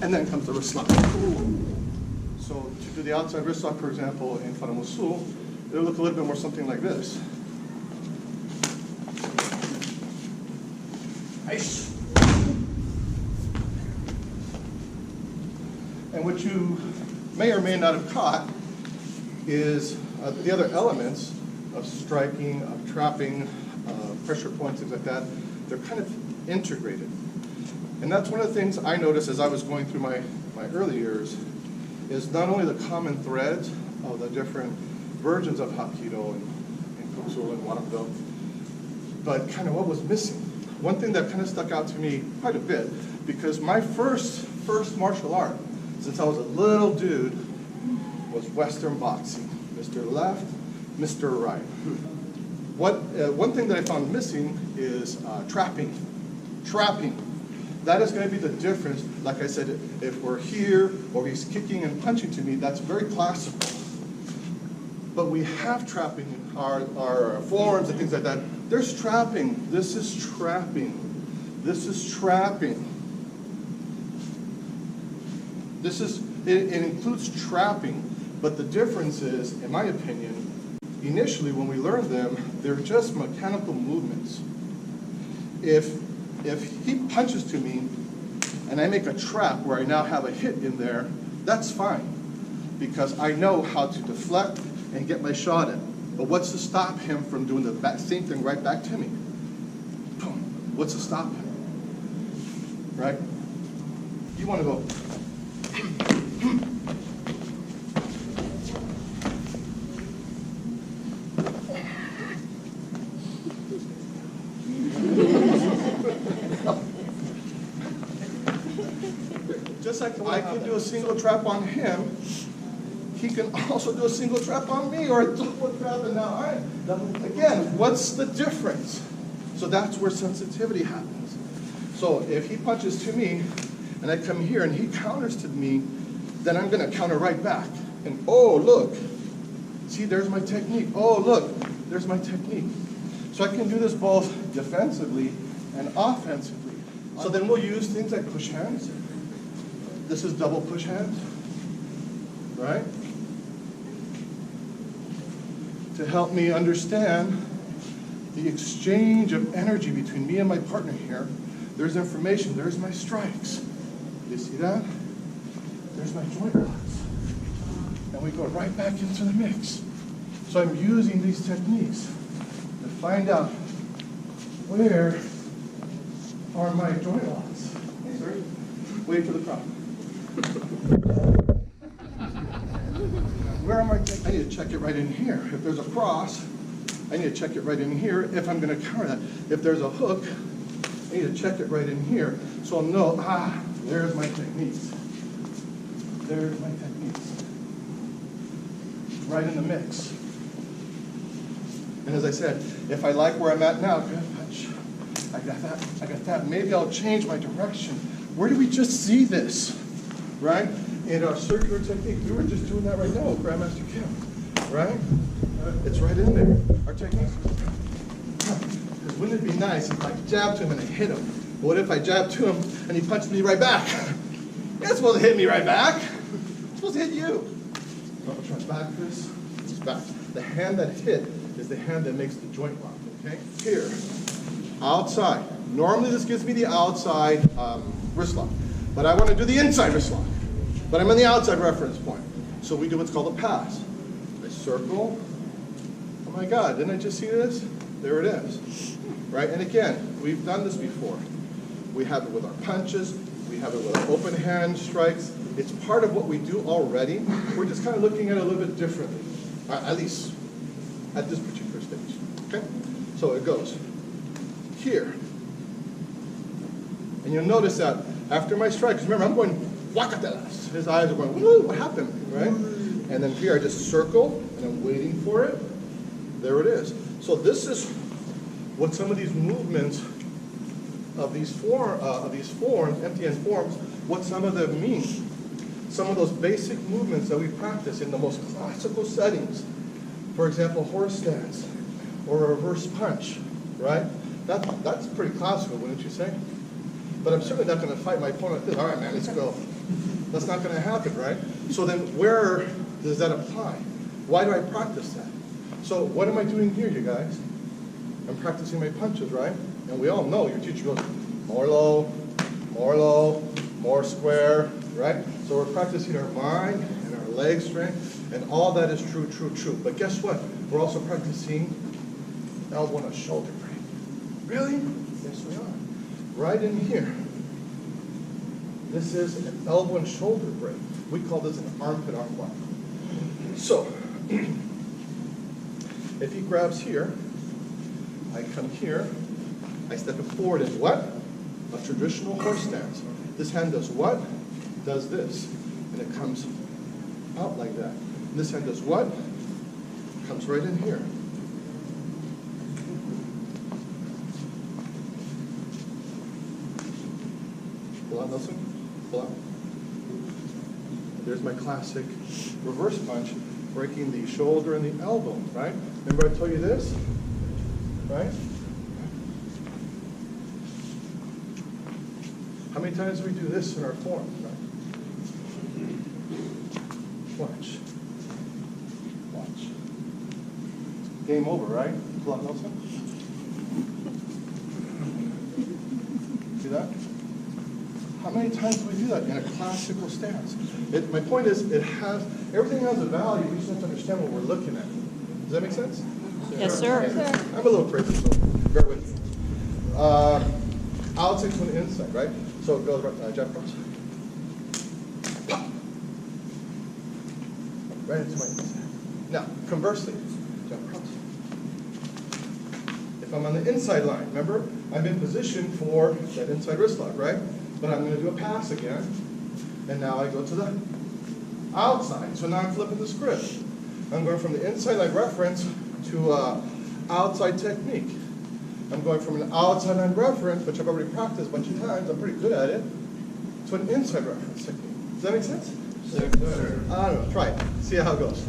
and then comes the wrist lock. So to do the outside wrist lock, for example, in Faramusu, it'll look a little bit more something like this. And what you may or may not have caught is the other elements of striking, of trapping, pressure points, things like that. They're kind of integrated. And that's one of the things I noticed as I was going through my early years, is not only the common threads of the different versions of Hapkido and Kutsu and Wanakdo, but kind of what was missing. One thing that kind of stuck out to me quite a bit, because my first martial art, since I was a little dude, was Western boxing. Mr. Left, Mr. Right. One thing that I found missing is trapping. Trapping. That is going to be the difference. Like I said, if we're here or he's kicking and punching to me, that's very classical. But we have trapping in our forearms and things like that. There's trapping. This is trapping. This is trapping. It includes trapping, but the difference is, in my opinion, initially when we learn them, they're just mechanical movements. If he punches to me and I make a trap where I now have a hit in there, that's fine, because I know how to deflect and get my shot in. But what's to stop him from doing the same thing right back to me? Boom. What's to stop him? Right? You want to go. Just like I can do a single trap on him, he can also do a single trap on me, or a double trap, and now again, what's the difference? So that's where sensitivity happens. So if he punches to me, and I come here and he counters to me, then I'm going to counter right back. And oh, look, see, there's my technique. Oh, look, there's my technique. So I can do this both defensively and offensively. So then we'll use things like push hands. This is double push hands, right? To help me understand the exchange of energy between me and my partner here. There's information, there's my strikes. You see that? There's my joint locks. And we go right back into the mix. So I'm using these techniques to find out where are my joint locks. Hey, sir. Wait for the crowd. Where am I? I need to check it right in here. If there's a cross, I need to check it right in here if I'm going to counter that. If there's a hook, I need to check it right in here. So I'll know, there's my techniques. There's my techniques. Right in the mix. And as I said, if I like where I'm at now, good punch. I got that. Maybe I'll change my direction. Where do we just see this? Right? In our circular technique, we were just doing that right now with Grandmaster Kim. Right? It's right in there. Our techniques. Because wouldn't it be nice if I jabbed to him and I hit him? But what if I jabbed to him and he punched me right back? You're not supposed to hit me right back. I'm supposed to hit you. I'll try back this. It's back. The hand that hit is the hand that makes the joint lock. Okay? Here. Outside. Normally this gives me the outside wrist lock. But I want to do the inside wrist lock. But I'm on the outside reference point. So we do what's called a pass. I circle. Oh my God, didn't I just see this? There it is. Right? And again, we've done this before. We have it with our punches. We have it with our open hand strikes. It's part of what we do already. We're just kind of looking at it a little bit differently. At least at this particular stage. Okay? So it goes here. And you'll notice that after my strike, because remember, I'm going wakatelas. His eyes are going, woo, what happened, right? And then here I just circle, and I'm waiting for it. There it is. So this is what some of these movements of these forms, empty end forms, what some of them mean. Some of those basic movements that we practice in the most classical settings. For example, horse stance or a reverse punch, right? That's pretty classical, wouldn't you say? But I'm certainly not going to fight my opponent like this. All right, man, let's go. That's not going to happen, right? So then where does that apply? Why do I practice that? So what am I doing here, you guys? I'm practicing my punches, right? And we all know your teacher goes, more low, more square, right? So we're practicing our mind and our leg strength, and all that is true. But guess what? We're also practicing elbow and a shoulder break. Really? Yes, we are. Right in here. This is an elbow and shoulder break. We call this an armpit arm lock. So, if he grabs here, I come here, I step it forward in what? A traditional horse stance. This hand does what? Does this. And it comes out like that. And this hand does what? Comes right in here. Pull out, Nelson. Pull out. There's my classic reverse punch, breaking the shoulder and the elbow, right? Remember I told you this? Right? How many times do we do this in our form? Right? Watch. Game over, right? Pull out, Nelson. See that? How many times do we do that in a classical stance? My point is, everything has a value. We just have to understand what we're looking at. Does that make sense? Yes, sir. I'm a little crazy, so bear with me. Outside to the inside, right? So it goes right, jab cross. Pop. Right into my inside. Now, conversely, jab cross. If I'm on the inside line, remember, I'm in position for that inside wrist lock, right? But I'm going to do a pass again, and now I go to the outside. So now I'm flipping the script. I'm going from the inside line reference to outside technique. I'm going from an outside line reference, which I've already practiced a bunch of times, I'm pretty good at it, to an inside reference technique. Does that make sense? Yes, sir. I don't know, try it. See how it goes.